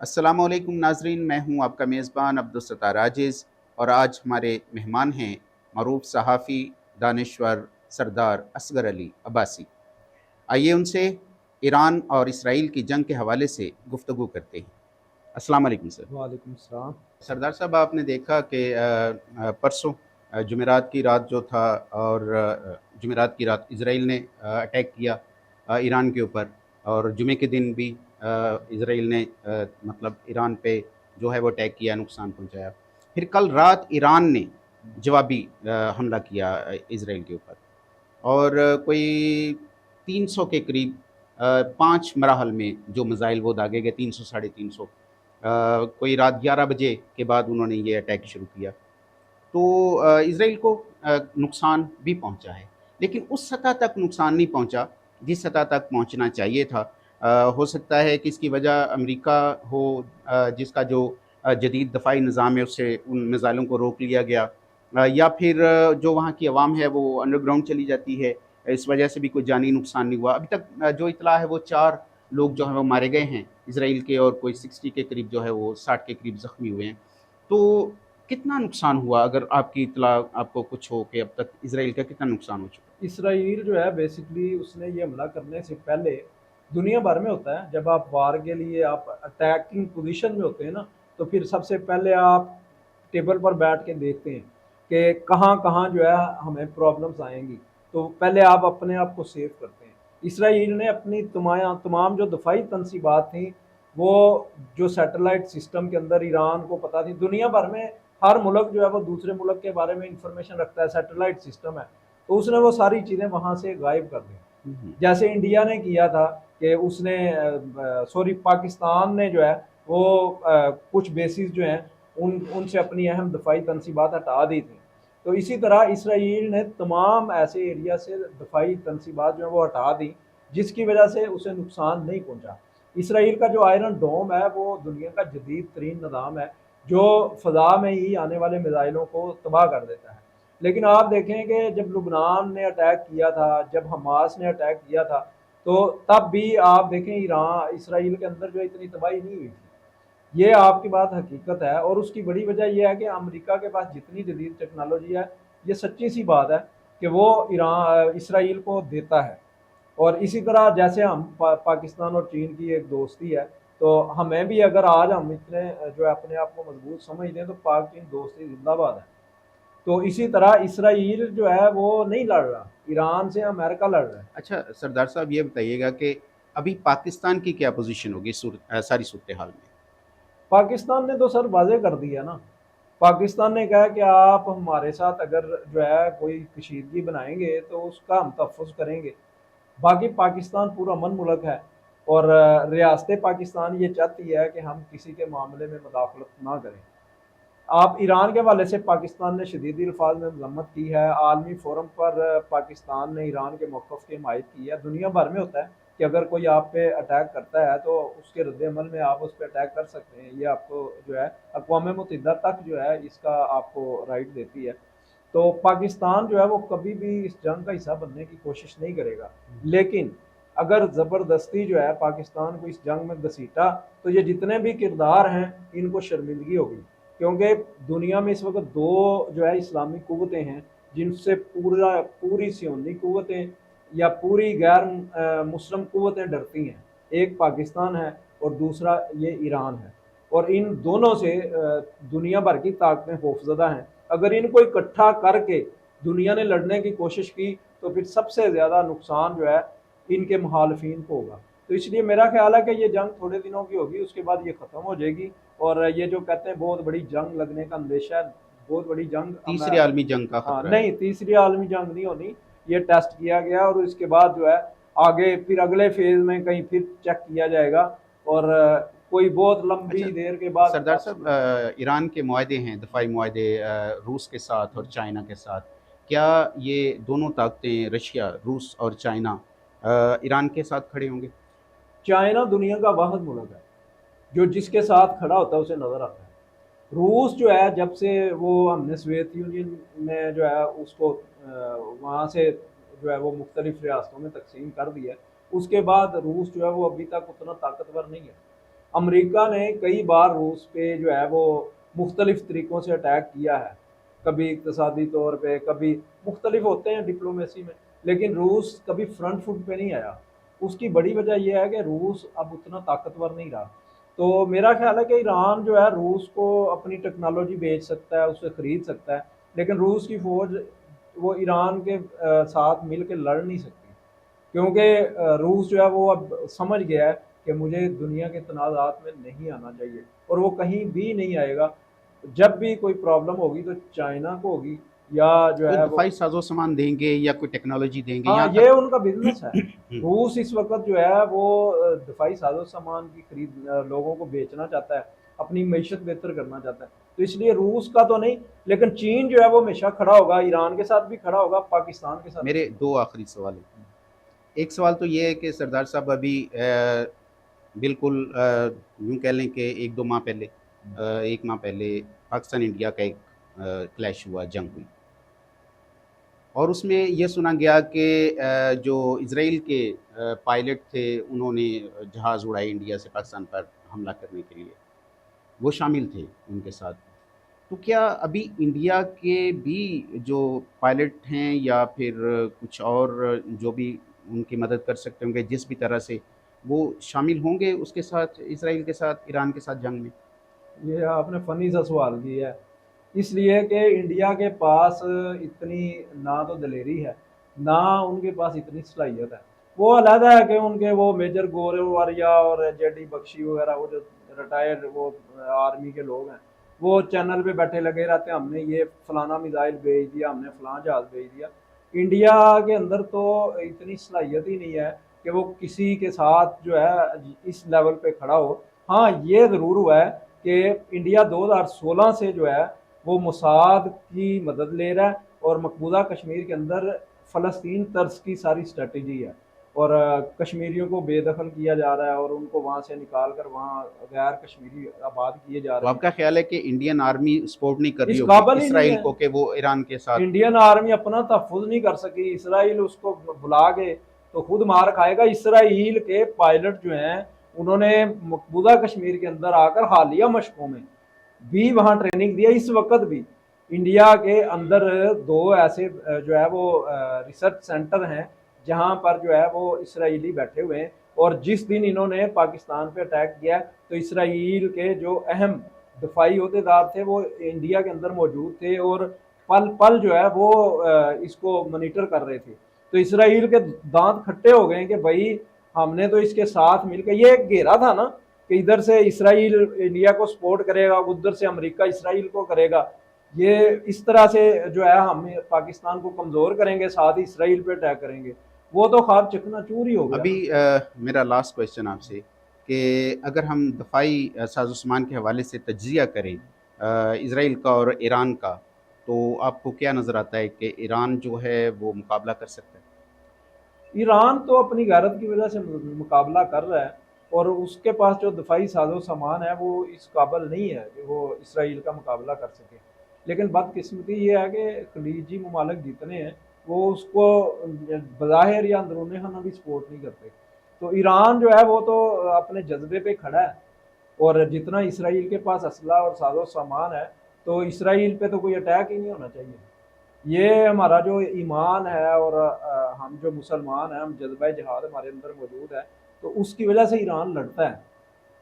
अस्सलामुअलैकुम नाजरीन, मैं हूं आपका मेज़बान अब्दुलसत्तार आजिज़ और आज हमारे मेहमान हैं मरूफ सहाफ़ी दानिश्वर सरदार असगर अली अब्बासी। आइए उनसे ईरान और इसराइल की जंग के हवाले से गुफ्तगू करते हैं। अस्सलाम वालेकुम सर। वालेकुम सलाम। सरदार साहब, आपने देखा कि परसों जुमेरात की रात जो था और जुमेरात की रात इसराइल ने अटैक किया ईरान के ऊपर, और जुमे के दिन भी इसराइल ने मतलब ईरान पे जो है वो अटैक किया, नुकसान पहुंचाया। फिर कल रात ईरान ने जवाबी हमला किया इसराइल के ऊपर, और कोई 300 के करीब 5 मराहल में जो मिज़ाइल वो दागे गए, 300 साढ़े 300। कोई रात 11 बजे के बाद उन्होंने ये अटैक शुरू किया। तो इसराइल को नुकसान भी पहुंचा है, लेकिन उस सतह तक नुकसान नहीं पहुंचा जिस सतह तक पहुंचना चाहिए था। हो सकता है कि इसकी वजह अमेरिका हो, जिसका जो जदीद दफ़ाई निज़ाम है उससे उन मिज़ाइलों को रोक लिया गया, या फिर जो वहाँ की आवाम है वो अंडरग्राउंड चली जाती है, इस वजह से भी कोई जानी नुकसान नहीं हुआ। अभी तक जो इतला है वो 4 लोग जो हैं वो मारे गए हैं इसराइल के, और कोई 60 के करीब जो है वो 60 के करीब ज़ख्मी हुए हैं। तो कितना नुकसान हुआ, अगर आपकी इत्तला आपको कुछ हो कि अब तक इसराइल का कितना नुकसान हो चुका? इसराइल जो है बेसिकली उसने ये हमला करने से पहले दुनिया भर में होता है, जब आप वार के लिए आप अटैकिंग पोजीशन में होते हैं ना, तो फिर सबसे पहले आप टेबल पर बैठ के देखते हैं कि कहाँ कहाँ जो है हमें प्रॉब्लम्स आएंगी। तो पहले आप अपने आप को सेव करते हैं। इसराइल ने अपनी तमाम तमाम जो दफाई तनसीबात थी, वो जो सैटेलाइट सिस्टम के अंदर ईरान को पता थी, दुनिया भर में हर मुल्क जो है वो दूसरे मुल्क के बारे में इंफॉर्मेशन रखता है, सैटेलाइट सिस्टम है, तो उसने वो सारी चीज़ें वहाँ से गायब कर दी। हुँ, हुँ। जैसे इंडिया ने किया था कि उसने सॉरी पाकिस्तान ने जो है वो कुछ बेसिस जो हैं उन उनसे अपनी अहम दफाई तनसीबात हटा दी थी। तो इसी तरह इसराइल ने तमाम ऐसे एरिया से दफाई तनसीबात जो है वो हटा दी, जिसकी वजह से उसे नुकसान नहीं पहुंचा। इसराइल का जो आयरन डोम है वो दुनिया का जदीद तरीन निज़ाम है, जो फ़ज़ा में ही आने वाले मिज़ाइलों को तबाह कर देता है। लेकिन आप देखें कि जब लुबनान ने अटैक किया था, जब हमास ने अटैक किया था, तो तब भी आप देखें ईरान इसराइल के अंदर जो इतनी तबाही नहीं हुई थी। ये आपकी बात हकीकत है, और उसकी बड़ी वजह यह है कि अमेरिका के पास जितनी जदीद टेक्नोलॉजी है, ये सच्ची सी बात है कि वो ईरान इसराइल को देता है। और इसी तरह जैसे हम पाकिस्तान और चीन की एक दोस्ती है, तो हमें भी अगर आज हम इतने जो है अपने आप को मजबूत समझते हैं, तो पाक चीन दोस्ती जिंदाबाद है। तो इसी तरह इसराइल जो है वो नहीं लड़ रहा, ईरान से अमेरिका लड़ रहा है। अच्छा सरदार साहब, ये बताइएगा कि अभी पाकिस्तान की क्या पोज़ीशन होगी सारी सूरत-ए-हाल में? पाकिस्तान ने तो सर वाज़ेह कर दिया ना। पाकिस्तान ने कहा कि आप हमारे साथ अगर जो है कोई कशीदगी बनाएंगे तो उसका हम तहफ़्फ़ुज़ करेंगे। बाकी पाकिस्तान पूरा अमन मुल्क है, और रियासत पाकिस्तान ये चाहती है कि हम किसी के मामले में मुदाखलत ना करें। आप ईरान के हवाले से पाकिस्तान ने शदीद अल्फाज में मज़म्मत की है। आलमी फोरम पर पाकिस्तान ने ईरान के मौक़िफ़ की हिमायत की है। दुनिया भर में होता है कि अगर कोई आप पे अटैक करता है तो उसके रद्द-ए-अमल में आप उस पे अटैक कर सकते हैं। ये आपको जो है अक़वाम मुत्तहिदा तक जो है इसका आपको राइट देती है। तो पाकिस्तान जो है वो कभी भी इस जंग का हिस्सा बनने की कोशिश नहीं करेगा। लेकिन अगर ज़बरदस्ती जो है पाकिस्तान को इस जंग में घसीटा, तो ये जितने भी किरदार हैं इनको शर्मिंदगी होगी। क्योंकि दुनिया में इस वक़्त 2 जो है इस्लामी कुव्वतें हैं, जिनसे पूरी सियोनी कुव्वतें या पूरी गैर मुस्लिम कुव्वतें डरती हैं। एक पाकिस्तान है और दूसरा ये ईरान है, और इन दोनों से दुनिया भर की ताकतें खौफ़ज़दा हैं। अगर इनको इकट्ठा करके दुनिया ने लड़ने की कोशिश की, तो फिर सबसे ज़्यादा नुकसान जो है इनके मुखालिफिन को होगा। तो इसलिए मेरा ख़्याल है कि ये जंग थोड़े दिनों की होगी, उसके बाद ये ख़त्म हो जाएगी। और ये जो कहते हैं बहुत बड़ी जंग लगने का अंदेशा है, बहुत बड़ी जंग तीसरी आलमी जंग का हाँ, खतरा है। नहीं, तीसरी आलमी जंग नहीं होनी। ये टेस्ट किया गया और इसके बाद जो है आगे फिर अगले फेज़ में कहीं फिर चेक किया जाएगा, और कोई बहुत अच्छा लंबी देर के बाद सरदार वापसी साहब, होगी। ईरान के मुआहदे हैं, दफ़ाई मुआहदे रूस के साथ और चाइना के साथ। क्या ये दोनों ताकतें, रशिया, रूस और चाइना, ईरान के साथ खड़े होंगे? चाइना दुनिया का वाहिद मुल्क है जो जिसके साथ खड़ा होता है उसे नज़र आता है। रूस जो है जब से वो हमने सोवियत यूनियन में जो है उसको वहाँ से जो है वो मुख्तलिफ रियासतों में तकसीम कर दिया, उसके बाद रूस जो है वो अभी तक उतना ताकतवर नहीं है। अमेरिका ने कई बार रूस पे जो है वो मुख्तलिफ तरीक़ों से अटैक किया है, कभी इक़्तिसादी तौर पे, कभी मुख्तलिफ होते हैं डिप्लोमेसी में, लेकिन रूस कभी फ्रंट फुट पे नहीं आया। उसकी बड़ी वजह ये है कि रूस अब उतना ताकतवर नहीं रहा। तो मेरा ख़्याल है कि ईरान जो है रूस को अपनी टेक्नोलॉजी बेच सकता है, उससे ख़रीद सकता है, लेकिन रूस की फ़ौज वो ईरान के साथ मिल के लड़ नहीं सकती, क्योंकि रूस जो है वो अब समझ गया है कि मुझे दुनिया के तनाज़ात में नहीं आना चाहिए, और वो कहीं भी नहीं आएगा। जब भी कोई प्रॉब्लम होगी तो चाइना को होगी, या जो वो है वो, दफ़ाई साजो सामान देंगे या कोई टेक्नोलॉजी देंगे हाँ, यहाँ ये तक। उनका बिज़नेस है। रूस इस वक़्त जो है वो दफ़ाई साज़ो-सामान की खरीद लोगों को बेचना चाहता है, अपनी मईशत बेहतर करना चाहता है। तो इसलिए रूस का तो नहीं, लेकिन चीन जो है वो हमेशा खड़ा होगा, ईरान के साथ भी खड़ा होगा, पाकिस्तान के साथ भी मेरे खड़ा दो आखिरी सवाल हैं। एक सवाल तो ये है कि सरदार साहब अभी बिल्कुल यूँ कह लें कि 1-2 माह पहले, 1 माह पहले पाकिस्तान इंडिया का एक क्लैश हुआ, जंग हुई, और उसमें ये सुना गया कि जो इज़राइल के पायलट थे, उन्होंने जहाज़ उड़ाए इंडिया से पाकिस्तान पर हमला करने के लिए, वो शामिल थे उनके साथ। तो क्या अभी इंडिया के भी जो पायलट हैं या फिर कुछ और जो भी उनकी मदद कर सकते होंगे जिस भी तरह से, वो शामिल होंगे उसके साथ, इज़राइल के साथ, ईरान के साथ जंग में? होगा। ये आपने फ़नी सा सवाल किया है। इसलिए कि इंडिया के पास इतनी ना तो दिलेरी है, ना उनके पास इतनी सलाहियत है। वो अलहदा है कि उनके वो मेजर गौरव वारिया और जेडी बख्शी वगैरह, वो जो रिटायर्ड वो आर्मी के लोग हैं, वो चैनल पे बैठे लगे रहते हैं, हमने ये फलाना मिसाइल भेज दिया, हमने फलाना जहाज भेज दिया। इंडिया के अंदर तो इतनी सलाहियत ही नहीं है कि वो किसी के साथ जो है इस लेवल पे खड़ा हो। हाँ, ये ज़रूर हुआ है कि इंडिया 2016 से जो है वो मोसाद की मदद ले रहा है, और मकबूजा कश्मीर के अंदर फ़लस्तीन तर्ज की सारी स्ट्रेटजी है, और कश्मीरियों को बेदखल किया जा रहा है, और उनको वहाँ से निकाल कर वहाँ गैर कश्मीरी आबाद किए जा तो रहे हैं। आपका ख़्याल है कि इंडियन आर्मी सपोर्ट नहीं कर रही इस होगी काबिल ही नहीं इसराइल है। को कि वो ईरान के साथ? इंडियन आर्मी अपना तहफ़्फ़ुज़ नहीं कर सकी, इसराइल उसको बुला के तो खुद मार खाएगा। इसराइल के पायलट जो हैं, उन्होंने मकबूजा कश्मीर के अंदर आकर हालिया मशकों में भी वहाँ ट्रेनिंग दिया। इस वक्त भी इंडिया के अंदर दो ऐसे जो है वो रिसर्च सेंटर हैं, जहाँ पर जो है वो इसराइली बैठे हुए हैं, और जिस दिन इन्होंने पाकिस्तान पे अटैक किया तो इसराइल के जो अहम दफाई अहदेदार थे वो इंडिया के अंदर मौजूद थे, और पल पल जो है वो इसको मॉनिटर कर रहे थे। तो इसराइल के दांत खट्टे हो गए कि भाई हमने तो इसके साथ मिलकर, ये एक घेरा था ना कि इधर से इसराइल इंडिया को सपोर्ट करेगा, उधर से अमेरिका इसराइल को करेगा, ये इस तरह से जो है हम पाकिस्तान को कमज़ोर करेंगे, साथ ही इसराइल पे अटैक करेंगे। वो तो ख्वाब चकनाचूर ही हो गया अभी ना। मेरा लास्ट क्वेश्चन आपसे, कि अगर हम दफ़ाई साज़ो-सामान के हवाले से तज्ज़िया करें इज़राइल का और ईरान का, तो आपको क्या नज़र आता है कि ईरान जो है वो मुकाबला कर सकता है? ईरान तो अपनी गैरत की वजह से मुकाबला कर रहा है, और उसके पास जो दफाई साजो सामान है वो इस काबिल नहीं है कि वो इसराइल का मुकाबला कर सके। लेकिन बदकिस्मती ये है कि खलीजी ममालिक जितने हैं वो उसको बज़ाहिर या अंदरूनी खाना भी सपोर्ट नहीं करते। तो ईरान जो है वो तो अपने जज्बे पे खड़ा है, और जितना इसराइल के पास असला और साजो सामान है, तो इसराइल पे तो कोई अटैक ही नहीं होना चाहिए। ये हमारा जो ईमान है, और हम जो मुसलमान हैं, हम जज्बा जिहाद हमारे अंदर मौजूद है, तो उसकी वजह से ईरान लड़ता है।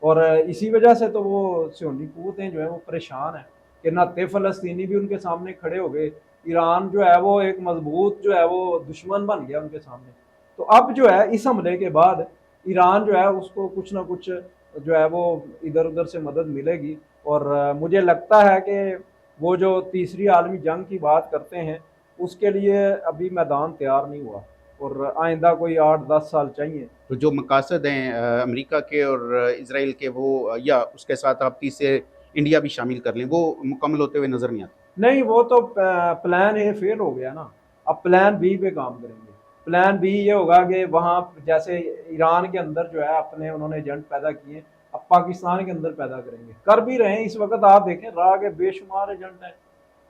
और इसी वजह से तो वो सियोनी क़ुव्वतें जो हैं वो परेशान हैं कि नाते फ़लस्तीनी भी उनके सामने खड़े हो गए। ईरान जो है वो एक मजबूत जो है वो दुश्मन बन गया उनके सामने। तो अब जो है इस हमले के बाद ईरान जो है उसको कुछ ना कुछ जो है वो इधर उधर से मदद मिलेगी, और मुझे लगता है कि वो जो तीसरी आलमी जंग की बात करते हैं उसके लिए अभी मैदान तैयार नहीं हुआ, और आइंदा कोई 8-10 साल चाहिए। तो जो मकासद हैं अमेरिका के और इज़राइल के, वो या उसके साथ आप तीसरे इंडिया भी शामिल कर लें, वो मुकम्मल होते हुए नज़र नहीं आते? नहीं, वो तो प्लान ए फेल हो गया ना, अब प्लान बी पे काम करेंगे। प्लान बी ये होगा कि वहाँ जैसे ईरान के अंदर जो है अपने उन्होंने एजेंट पैदा किए, अब पाकिस्तान के अंदर पैदा करेंगे, कर भी रहे हैं इस वक्त। आप देखें राह के बेशुमार एजेंट हैं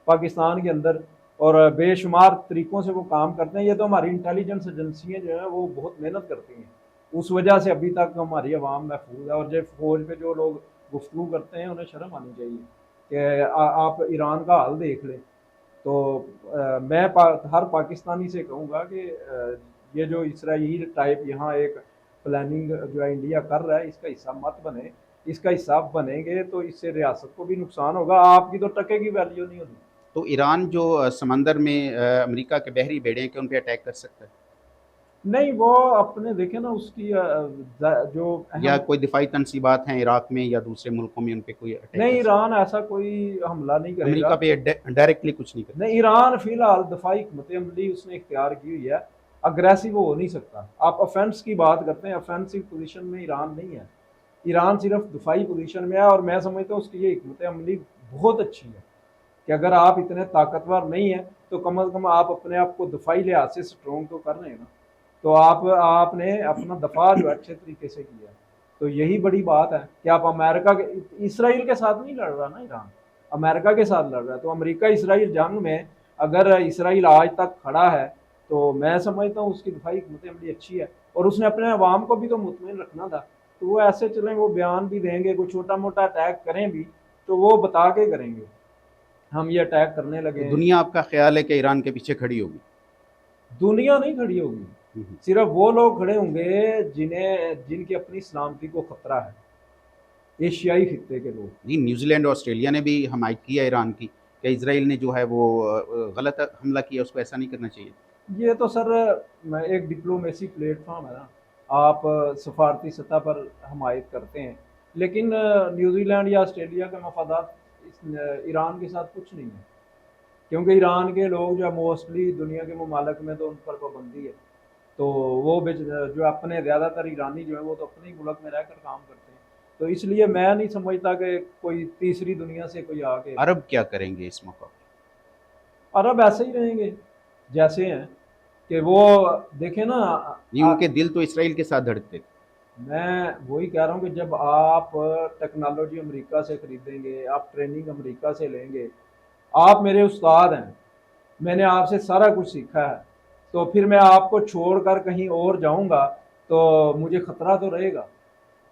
पाकिस्तान के अंदर, और बेशुमार तरीक़ों से वो काम करते हैं। ये तो हमारी इंटेलिजेंस एजेंसियाँ जो हैं वो बहुत मेहनत करती हैं उस वजह से अभी तक हमारी आवाम महफूज है। और जब फौज पे जो लोग गुफ्तगू करते हैं उन्हें शर्म आनी चाहिए कि आप ईरान का हाल देख लें। तो मैं हर पाकिस्तानी से कहूँगा कि ये जो इसराइल टाइप यहाँ एक प्लानिंग जो है इंडिया कर रहा है, इसका हिस्सा मत बने। इसका हिस्सा बनेंगे तो इससे रियासत को भी नुकसान होगा, आपकी तो टके की वैल्यू नहीं होगी। तो ईरान जो समंदर में अमेरिका के बहरी बेड़े हैं, क्या उन पे अटैक कर सकता है? नहीं, वो अपने देखे ना उसकी जो या अहम। कोई दिफाई तनसीबात हैं इराक में या दूसरे मुल्कों में, उन पे कोई अटैक कर नहीं, सकता ईरान ऐसा कोई हमला नहीं है? अमेरिका करेगा। पे डायरेक्टली कुछ नहीं करता? नहीं, ईरान फिलहाल दफाई हिकमत अमली उसने इख्तियार की हुई है, अग्रेसिव हो नहीं सकता। आप ऑफेंस की बात करते हैं, ऑफेंसिव पोजीशन में ईरान नहीं है। ईरान सिर्फ दफाई पोजीशन में है, और मैं समझता हूँ उसकी ये हिकमत अमली बहुत अच्छी है कि अगर आप इतने ताकतवर नहीं है तो कम अज़ कम आप अपने आप को दफाई लिहाज से स्ट्रॉन्ग तो कर रहे हैं ना। तो आपने अपना दफा जो है अच्छे तरीके से किया। तो यही बड़ी बात है कि आप अमेरिका के इसराइल के साथ नहीं लड़ रहा ना ईरान, अमेरिका के साथ लड़ रहा है। तो अमेरिका इसराइल जंग में अगर इसराइल आज तक खड़ा है तो मैं समझता हूँ उसकी दफाई हिकमत अमली अच्छी है। और उसने अपने अवाम को भी तो मुतमईन रखना था। तो वो ऐसे चलें, वो बयान भी देंगे, कोई छोटा मोटा अटैक करें भी तो वो बता के करेंगे हम ये अटैक करने तो लगे हैं। दुनिया आपका ख्याल है कि ईरान के पीछे खड़ी होगी? दुनिया नहीं खड़ी होगी, हम्म। सिर्फ वो लोग खड़े होंगे जिनकी अपनी सलामती को खतरा है, एशियाई खित्ते के लोग। नहीं, न्यूजीलैंड और ऑस्ट्रेलिया ने भी हमायत की है ईरान की कि इसराइल ने जो है वो गलत हमला किया, उसको ऐसा नहीं करना चाहिए। ये तो सर एक डिप्लोमेसी प्लेटफॉर्म है ना, आप सफारती सतह पर हमायत करते हैं, लेकिन न्यूजीलैंड या ऑस्ट्रेलिया के मफादात ईरान के साथ कुछ नहीं है। क्योंकि ईरान के लोग जो मोस्टली दुनिया के ममालिक में तो उन पर पाबंदी है। तो वो जो अपने ज़्यादातर ईरानी जो है वो तो अपने ही मुल्क में रहकर काम करते हैं। तो इसलिए मैं नहीं समझता कि कोई तीसरी दुनिया से कोई आके। अरब क्या करेंगे इस मौका पर? अरब ऐसे ही रहेंगे जैसे हैं, कि वो देखें ना। नहीं, उनके दिल तो इसराइल के साथ धड़कते थे। मैं वही कह रहा हूँ कि जब आप टेक्नोलॉजी अमेरिका से खरीदेंगे, आप ट्रेनिंग अमेरिका से लेंगे, आप मेरे उस्ताद हैं, मैंने आपसे सारा कुछ सीखा है, तो फिर मैं आपको छोड़कर कहीं और जाऊंगा तो मुझे खतरा तो रहेगा।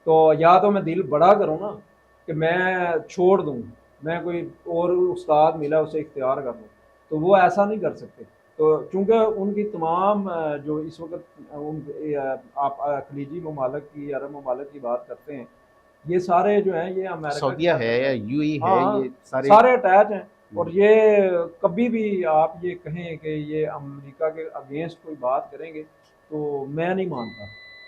तो या तो मैं दिल बड़ा करूँ ना कि मैं छोड़ दूँ, मैं कोई और उस्ताद मिला उसे इख्तियार कर लूँ, तो वो ऐसा नहीं कर सकते। तो चूँकि उनकी तमाम जो इस वक्त आप खलीजी ममालिक की, अरब ममालिक की बात करते हैं, ये सारे जो हैं ये अमेरिका के सऊदीया साथ है या अटैच। यूएई है, हाँ, ये सारे। सारे अटैच हैं। और ये कभी भी आप ये कहें कि ये अमेरिका के अगेंस्ट कोई बात करेंगे तो मैं नहीं मानता।